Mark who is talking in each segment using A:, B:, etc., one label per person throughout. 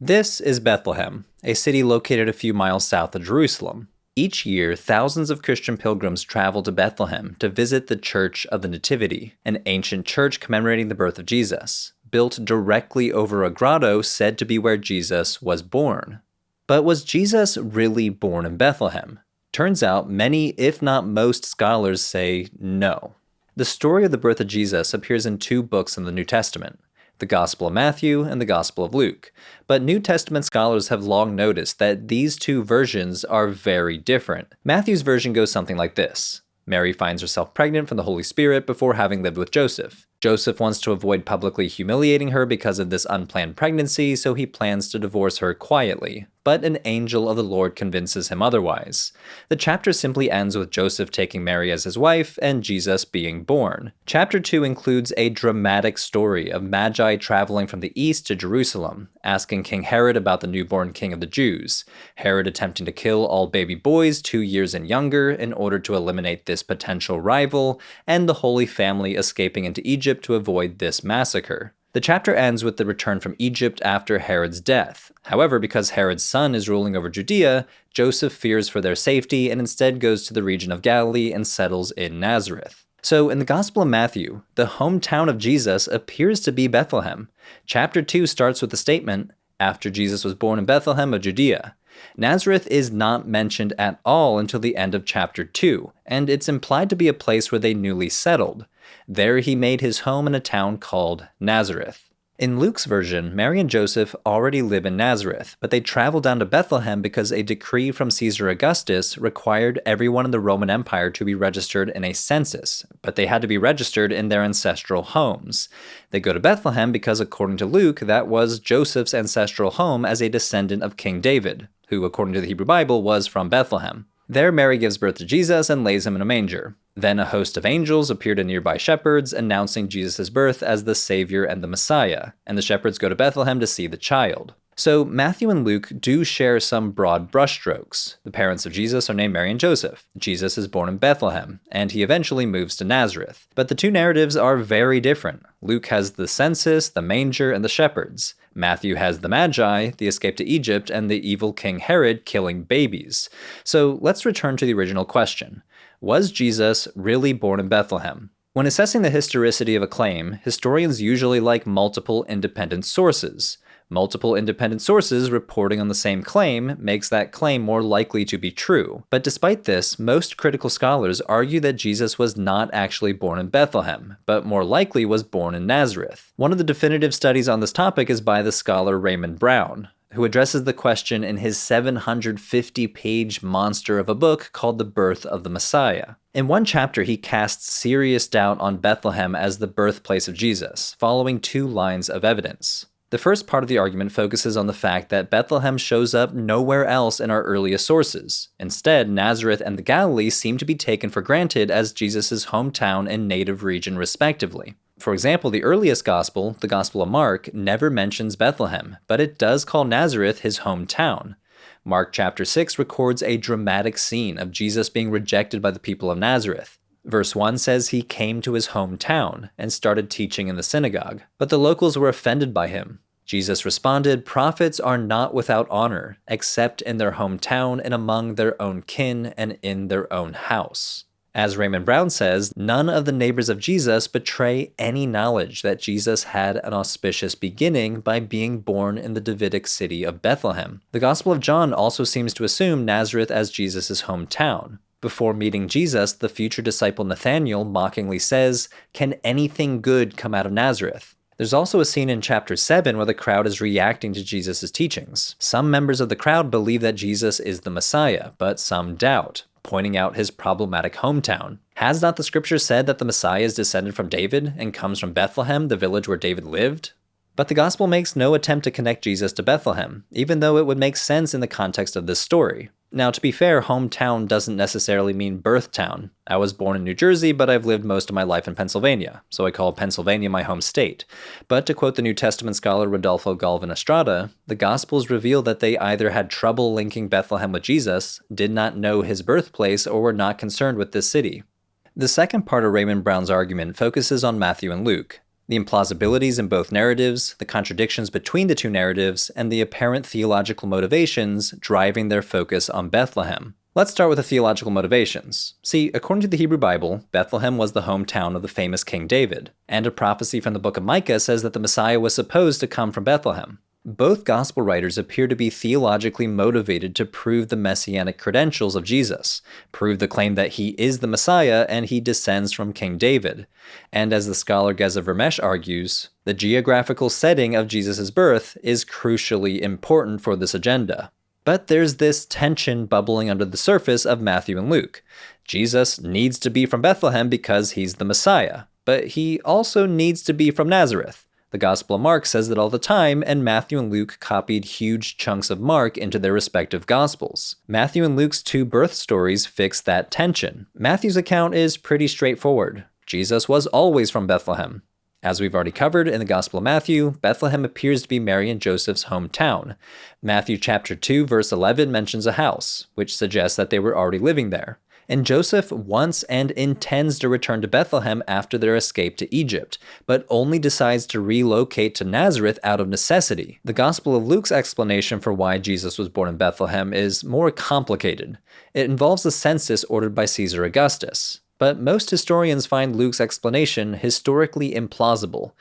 A: This is Bethlehem, a city located a few miles south of Jerusalem. Each year, thousands of Christian pilgrims travel to Bethlehem to visit the Church of the Nativity, an ancient church commemorating the birth of Jesus, built directly over a grotto said to be where Jesus was born. But was Jesus really born in Bethlehem? Turns out many, if not most, scholars say no. The story of the birth of Jesus appears in two books in the New Testament, the Gospel of Matthew and the Gospel of Luke. But New Testament scholars have long noticed that these two versions are very different. Matthew's version goes something like this. Mary finds herself pregnant from the Holy Spirit before having lived with Joseph. Joseph wants to avoid publicly humiliating her because of this unplanned pregnancy, so he plans to divorce her quietly. But an angel of the Lord convinces him otherwise. The chapter simply ends with Joseph taking Mary as his wife and Jesus being born. Chapter 2 includes a dramatic story of Magi traveling from the east to Jerusalem, asking King Herod about the newborn king of the Jews, Herod attempting to kill all baby boys 2 years and younger in order to eliminate this potential rival, and the Holy Family escaping into Egypt to avoid this massacre. The chapter ends with the return from Egypt after Herod's death. However, because Herod's son is ruling over Judea, Joseph fears for their safety and instead goes to the region of Galilee and settles in Nazareth. So in the Gospel of Matthew, the hometown of Jesus appears to be Bethlehem. Chapter 2 starts with the statement, after Jesus was born in Bethlehem of Judea. Nazareth is not mentioned at all until the end of chapter 2, and it's implied to be a place where they newly settled. There he made his home in a town called Nazareth. In Luke's version, Mary and Joseph already live in Nazareth, but they travel down to Bethlehem because a decree from Caesar Augustus required everyone in the Roman Empire to be registered in a census, but they had to be registered in their ancestral homes. They go to Bethlehem because, according to Luke, that was Joseph's ancestral home as a descendant of King David, who, according to the Hebrew Bible, was from Bethlehem. There, Mary gives birth to Jesus and lays him in a manger. Then a host of angels appear to nearby shepherds, announcing Jesus' birth as the Savior and the Messiah, and the shepherds go to Bethlehem to see the child. So Matthew and Luke do share some broad brushstrokes. The parents of Jesus are named Mary and Joseph. Jesus is born in Bethlehem, and he eventually moves to Nazareth. But the two narratives are very different. Luke has the census, the manger, and the shepherds. Matthew has the Magi, the escape to Egypt, and the evil King Herod killing babies. So let's return to the original question. Was Jesus really born in Bethlehem? When assessing the historicity of a claim, historians usually like multiple independent sources. Multiple independent sources reporting on the same claim makes that claim more likely to be true. But despite this, most critical scholars argue that Jesus was not actually born in Bethlehem, but more likely was born in Nazareth. One of the definitive studies on this topic is by the scholar Raymond Brown, who addresses the question in his 750-page monster of a book called The Birth of the Messiah. In one chapter, he casts serious doubt on Bethlehem as the birthplace of Jesus, following two lines of evidence. The first part of the argument focuses on the fact that Bethlehem shows up nowhere else in our earliest sources. Instead, Nazareth and the Galilee seem to be taken for granted as Jesus' hometown and native region respectively. For example, the earliest gospel, the Gospel of Mark, never mentions Bethlehem, but it does call Nazareth his hometown. Mark chapter 6 records a dramatic scene of Jesus being rejected by the people of Nazareth. Verse 1 says he came to his hometown and started teaching in the synagogue, but the locals were offended by him. Jesus responded, "Prophets are not without honor, except in their hometown and among their own kin and in their own house." As Raymond Brown says, none of the neighbors of Jesus betray any knowledge that Jesus had an auspicious beginning by being born in the Davidic city of Bethlehem. The Gospel of John also seems to assume Nazareth as Jesus' hometown. Before meeting Jesus, the future disciple Nathanael mockingly says, "Can anything good come out of Nazareth?" There's also a scene in chapter 7 where the crowd is reacting to Jesus' teachings. Some members of the crowd believe that Jesus is the Messiah, but some doubt, pointing out his problematic hometown. Has not the scripture said that the Messiah is descended from David and comes from Bethlehem, the village where David lived? But the gospel makes no attempt to connect Jesus to Bethlehem, even though it would make sense in the context of this story. Now, to be fair, hometown doesn't necessarily mean birth town. I was born in New Jersey, but I've lived most of my life in Pennsylvania, so I call Pennsylvania my home state. But to quote the New Testament scholar Rodolfo Galvan Estrada, the Gospels reveal that they either had trouble linking Bethlehem with Jesus, did not know his birthplace, or were not concerned with this city. The second part of Raymond Brown's argument focuses on Matthew and Luke. the implausibilities in both narratives, the contradictions between the two narratives, and the apparent theological motivations driving their focus on Bethlehem. Let's start with the theological motivations. See, according to the Hebrew Bible, Bethlehem was the hometown of the famous King David, and a prophecy from the book of Micah says that the Messiah was supposed to come from Bethlehem. Both gospel writers appear to be theologically motivated to prove the messianic credentials of Jesus, prove the claim that he is the Messiah and he descends from King David. And as the scholar Geza Vermes argues, the geographical setting of Jesus' birth is crucially important for this agenda. But there's this tension bubbling under the surface of Matthew and Luke. Jesus needs to be from Bethlehem because he's the Messiah, but he also needs to be from Nazareth. The Gospel of Mark says that all the time, and Matthew and Luke copied huge chunks of Mark into their respective Gospels. Matthew and Luke's two birth stories fix that tension. Matthew's account is pretty straightforward. Jesus was always from Bethlehem. As we've already covered in the Gospel of Matthew, Bethlehem appears to be Mary and Joseph's hometown. Matthew chapter 2 verse 11 mentions a house, which suggests that they were already living there. And Joseph wants and intends to return to Bethlehem after their escape to Egypt, but only decides to relocate to Nazareth out of necessity. The Gospel of Luke's explanation for why Jesus was born in Bethlehem is more complicated. It involves a census ordered by Caesar Augustus. But most historians find Luke's explanation historically implausible.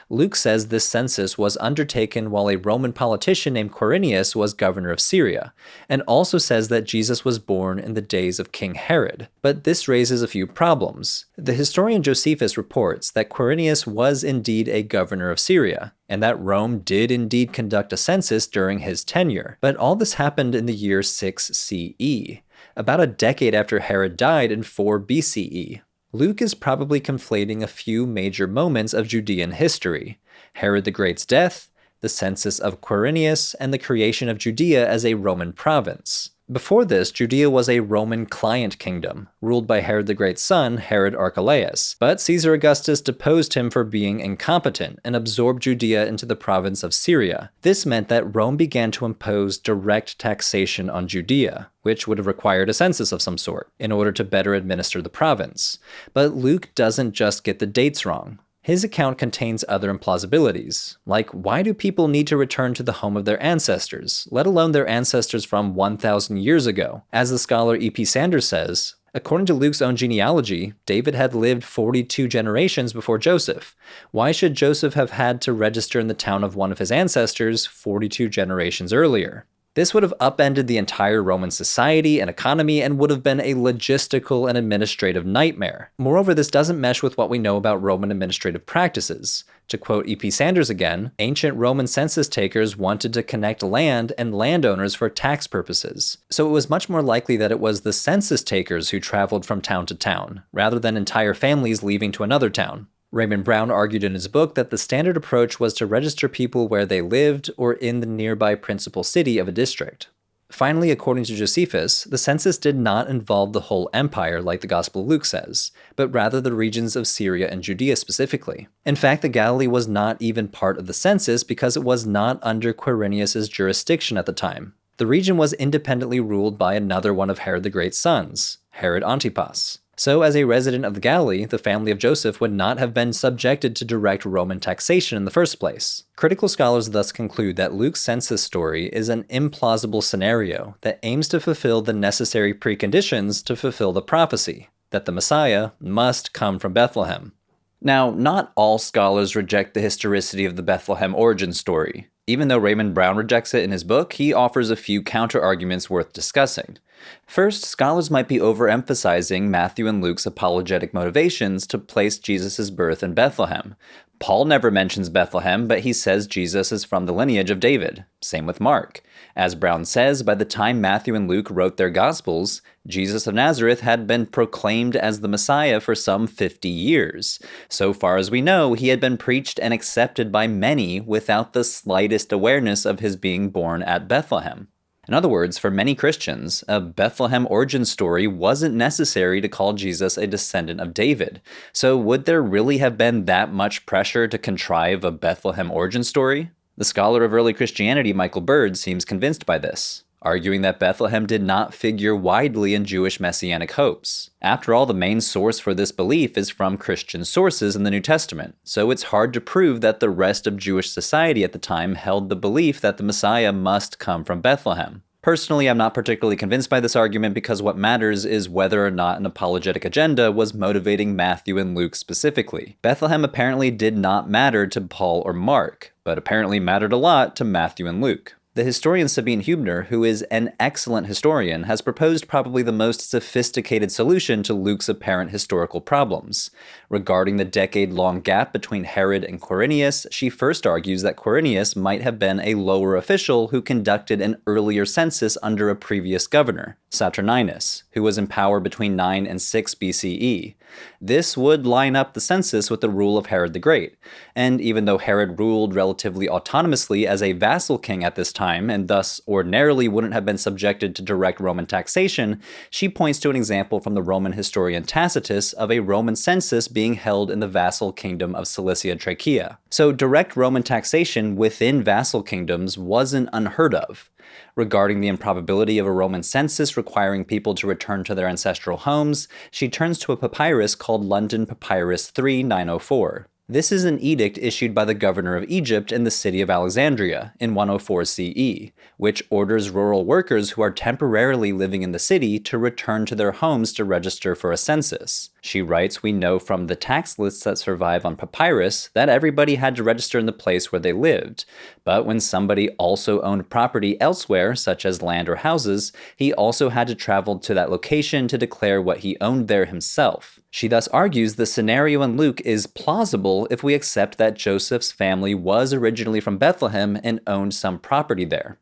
A: Luke says this census was undertaken while a Roman politician named Quirinius was governor of Syria, and also says that Jesus was born in the days of King Herod. But this raises a few problems. The historian Josephus reports that Quirinius was indeed a governor of Syria, and that Rome did indeed conduct a census during his tenure. But all this happened in the year 6 CE. About a decade after Herod died in 4 BCE. Luke is probably conflating a few major moments of Judean history: Herod the Great's death, the census of Quirinius, and the creation of Judea as a Roman province. Before this, Judea was a Roman client kingdom, ruled by Herod the Great's son, Herod Archelaus, but Caesar Augustus deposed him for being incompetent and absorbed Judea into the province of Syria. This meant that Rome began to impose direct taxation on Judea, which would have required a census of some sort, in order to better administer the province. But Luke doesn't just get the dates wrong. His account contains other implausibilities, like why do people need to return to the home of their ancestors, let alone their ancestors from 1,000 years ago? As the scholar E.P. Sanders says, according to Luke's own genealogy, David had lived 42 generations before Joseph. Why should Joseph have had to register in the town of one of his ancestors 42 generations earlier? This would have upended the entire Roman society and economy and would have been a logistical and administrative nightmare. Moreover, this doesn't mesh with what we know about Roman administrative practices. To quote E.P. Sanders again, ancient Roman census takers wanted to connect land and landowners for tax purposes. So it was much more likely that it was the census takers who traveled from town to town, rather than entire families leaving to another town. Raymond Brown argued in his book that the standard approach was to register people where they lived or in the nearby principal city of a district. Finally, according to Josephus, the census did not involve the whole empire like the Gospel of Luke says, but rather the regions of Syria and Judea specifically. In fact, the Galilee was not even part of the census because it was not under Quirinius' jurisdiction at the time. The region was independently ruled by another one of Herod the Great's sons, Herod Antipas. So as a resident of the Galilee, the family of Joseph would not have been subjected to direct Roman taxation in the first place. Critical scholars thus conclude that Luke's census story is an implausible scenario that aims to fulfill the necessary preconditions to fulfill the prophecy, that the Messiah must come from Bethlehem. Now, not all scholars reject the historicity of the Bethlehem origin story. Even though Raymond Brown rejects it in his book, he offers a few counter-arguments worth discussing. First, scholars might be overemphasizing Matthew and Luke's apologetic motivations to place Jesus' birth in Bethlehem. Paul never mentions Bethlehem, but he says Jesus is from the lineage of David. Same with Mark. As Brown says, by the time Matthew and Luke wrote their Gospels, Jesus of Nazareth had been proclaimed as the Messiah for some 50 years. So far as we know, he had been preached and accepted by many without the slightest awareness of his being born at Bethlehem. In other words, for many Christians, a Bethlehem origin story wasn't necessary to call Jesus a descendant of David. So would there really have been that much pressure to contrive a Bethlehem origin story? The scholar of early Christianity, Michael Bird, seems convinced by this. arguing that Bethlehem did not figure widely in Jewish messianic hopes. After all, the main source for this belief is from Christian sources in the New Testament, so it's hard to prove that the rest of Jewish society at the time held the belief that the Messiah must come from Bethlehem. Personally, I'm not particularly convinced by this argument because what matters is whether or not an apologetic agenda was motivating Matthew and Luke specifically. Bethlehem apparently did not matter to Paul or Mark, but apparently mattered a lot to Matthew and Luke. The historian Sabine Huebner, who is an excellent historian, has proposed probably the most sophisticated solution to Luke's apparent historical problems. Regarding the decade-long gap between Herod and Quirinius, she first argues that Quirinius might have been a lower official who conducted an earlier census under a previous governor, Saturninus, who was in power between 9 and 6 BCE. This would line up the census with the rule of Herod the Great, and even though Herod ruled relatively autonomously as a vassal king at this time, and thus ordinarily wouldn't have been subjected to direct Roman taxation, she points to an example from the Roman historian Tacitus of a Roman census being held in the vassal kingdom of Cilicia Trachea. So direct Roman taxation within vassal kingdoms wasn't unheard of. Regarding the improbability of a Roman census requiring people to return to their ancestral homes, she turns to a papyrus called London Papyrus 3904. This is an edict issued by the governor of Egypt in the city of Alexandria in 104 CE, which orders rural workers who are temporarily living in the city to return to their homes to register for a census. She writes, "We know from the tax lists that survive on papyrus that everybody had to register in the place where they lived, but when somebody also owned property elsewhere, such as land or houses, he also had to travel to that location to declare what he owned there himself." She thus argues the scenario in Luke is plausible if we accept that Joseph's family was originally from Bethlehem and owned some property there.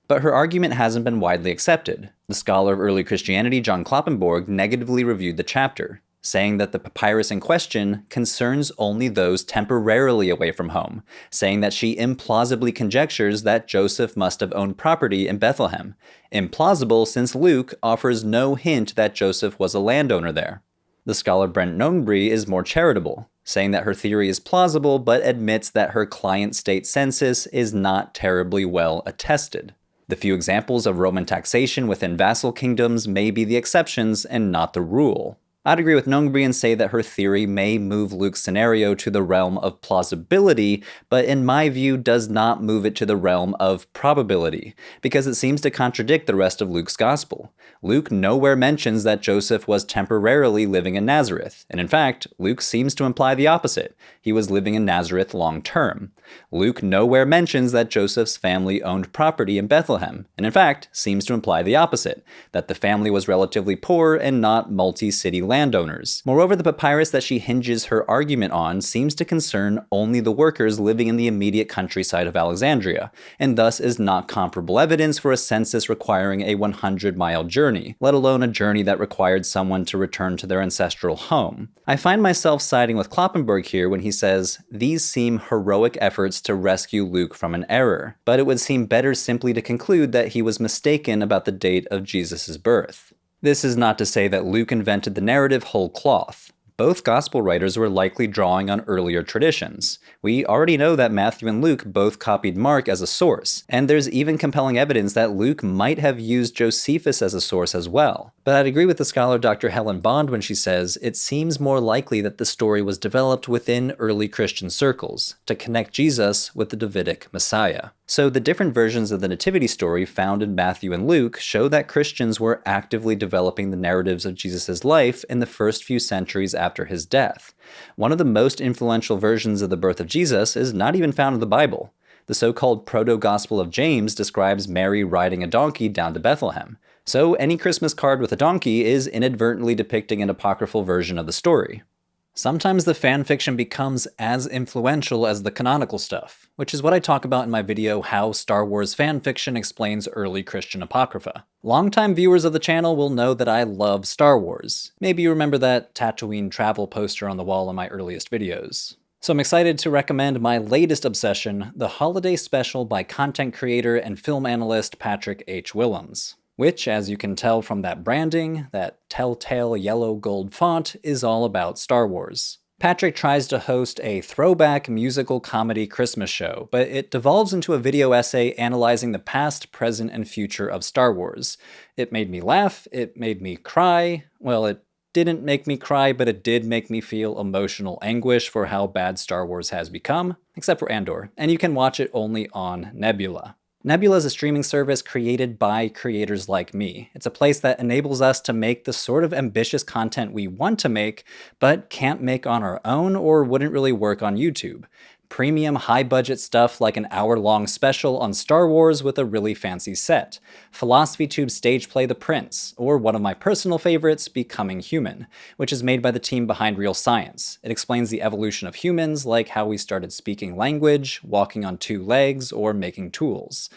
A: But her argument hasn't been widely accepted. The scholar of early Christianity, John Kloppenborg, negatively reviewed the chapter, saying that the papyrus in question concerns only those temporarily away from home, saying that she implausibly conjectures that Joseph must have owned property in Bethlehem. Implausible since Luke offers no hint that Joseph was a landowner there. The scholar Brent Nongbre is more charitable, saying that her theory is plausible but admits that her client state census is not terribly well attested. The few examples of Roman taxation within vassal kingdoms may be the exceptions and not the rule. I'd agree with Nongbre and say that her theory may move Luke's scenario to the realm of plausibility, but in my view does not move it to the realm of probability, because it seems to contradict the rest of Luke's gospel. Luke nowhere mentions that Joseph was temporarily living in Nazareth, and in fact, Luke seems to imply the opposite. He was living in Nazareth long term. Luke nowhere mentions that Joseph's family owned property in Bethlehem, and in fact, seems to imply the opposite, that the family was relatively poor and not multi-city landowners. Moreover, the papyrus that she hinges her argument on seems to concern only the workers living in the immediate countryside of Alexandria, and thus is not comparable evidence for a census requiring a 100-mile journey, let alone a journey that required someone to return to their ancestral home. I find myself siding with Kloppenborg here when he says, "These seem heroic efforts to rescue Luke from an error, but it would seem better simply to conclude that he was mistaken about the date of Jesus' birth." This is not to say that Luke invented the narrative whole cloth. Both gospel writers were likely drawing on earlier traditions. We already know that Matthew and Luke both copied Mark as a source, and there's even compelling evidence that Luke might have used Josephus as a source as well. But I'd agree with the scholar Dr. Helen Bond when she says it seems more likely that the story was developed within early Christian circles to connect Jesus with the Davidic Messiah. So the different versions of the Nativity story found in Matthew and Luke show that Christians were actively developing the narratives of Jesus' life in the first few centuries after his death. One of the most influential versions of the birth of Jesus is not even found in the Bible. The so-called Proto-Gospel of James describes Mary riding a donkey down to Bethlehem. So any Christmas card with a donkey is inadvertently depicting an apocryphal version of the story. Sometimes the fan fiction becomes as influential as the canonical stuff, which is what I talk about in my video How Star Wars Fan Fiction Explains Early Christian Apocrypha. Longtime viewers of the channel will know that I love Star Wars. Maybe you remember that Tatooine travel poster on the wall in my earliest videos. So I'm excited to recommend my latest obsession, the holiday special by content creator and film analyst Patrick H. Willems, which, as you can tell from that branding, that telltale yellow gold font, is all about Star Wars. Patrick tries to host a throwback musical comedy Christmas show, but it devolves into a video essay analyzing the past, present, and future of Star Wars. It made me laugh, it made me cry. Well, it didn't make me cry, but it did make me feel emotional anguish for how bad Star Wars has become, except for Andor, and you can watch it only on Nebula. Nebula is a streaming service created by creators like me. It's a place that enables us to make the sort of ambitious content we want to make, but can't make on our own or wouldn't really work on YouTube. Premium high-budget stuff like an hour-long special on Star Wars with a really fancy set, Philosophy Tube's stage play The Prince, or one of my personal favorites, Becoming Human, which is made by the team behind Real Science. It explains the evolution of humans, like how we started speaking language, walking on two legs, or making tools.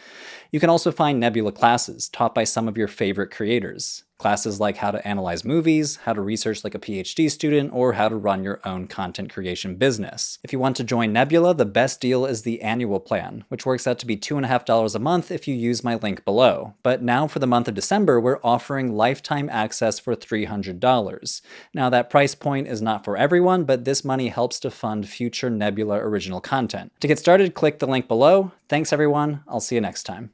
A: You can also find Nebula classes taught by some of your favorite creators. Classes like how to analyze movies, how to research like a PhD student, or how to run your own content creation business. If you want to join Nebula, the best deal is the annual plan, which works out to be $2.50 a month if you use my link below. But now for the month of December, we're offering lifetime access for $300. Now that price point is not for everyone, but this money helps to fund future Nebula original content. To get started, click the link below. Thanks everyone, I'll see you next time.